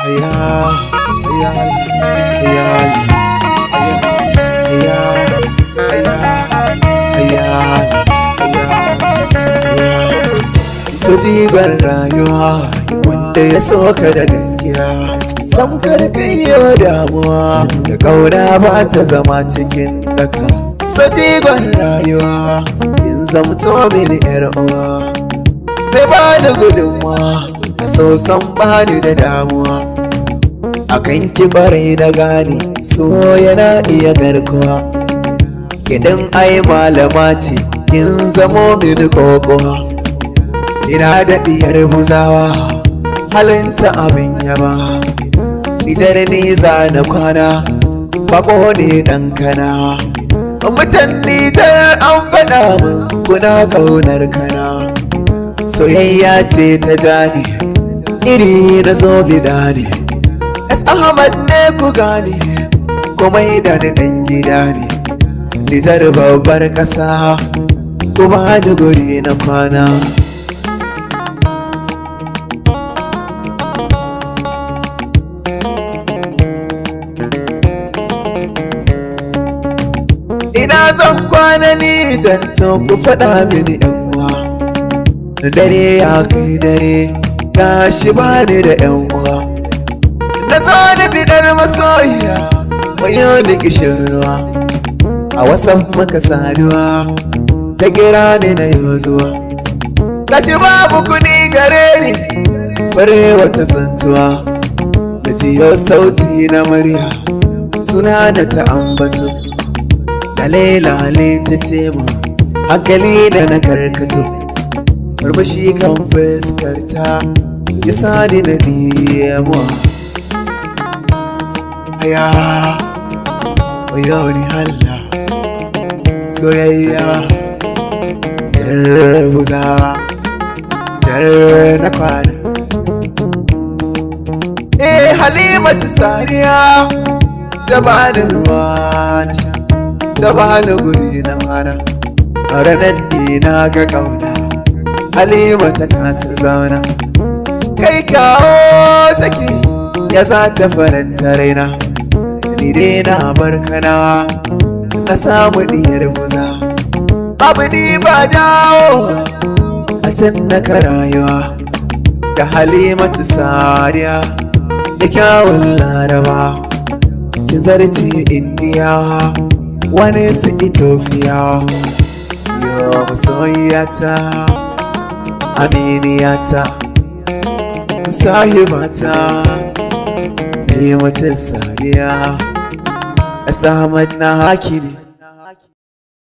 Aya, aya, aya, aya, aya, aya, aya. So jigon rayuwa wanda ya soka da gaskiya, sam karkai yau damuwa da kauna ba ta zama cikin daka. So jigon rayuwa in zamto mini yar uwa, bai ba da gudunmawa a so san bani da damuwa. Akan ki bare da gane so yana iya garkuwa, kidan ai malama ce kin zamo mini kokowa. Ina da diyar buzawa halinta abin yaba, Nijar ni na kwana bako ne dan kana. Mutan Nijar an faɗa min kuna ƙaunar kana, soyayya ce ta jani iri na zo bidani. Ahmad ne ku gane komai da ni dan gida ne, Nijar babbar ƙasa kuma da guri na kwana. Ina zan kwana Nijar to ku faɗa mini yan uwa, dare ya kai dare gashi bani da yan uwa. Na zo da bidar masoyiya wayo da kishin ruwa, a wasan maka saduwa ta kira ni na yau zuwa. Gashi babu kudi gare ni bare wata santuwa, da jiyo sauti na murya suna da ta ambato. Lale-lale ta ce mu hankali da na karkato, murmushi kan fuskarta ya sani na diyamuwa. Aya, wayo ni Allah, soyayya yar buza jar na kwana. Halimatu Saniya ta bani ruwa na sha, ta bani guri na kwana. A ranar ne na ga ƙauna Halima ta kasa zauna, kai kawo take ya za ta faranta raina. Ni dai na barkana na samu diyar buza, babu ni ba dawo a can na karayuwa da Halimatu Saniya da kyawun Laraba. Kin zarce Indiya wani su Ethiopia, yo masoyiyata aminiyata sahibata Halimatu Saniya. Ahmad na haki ne.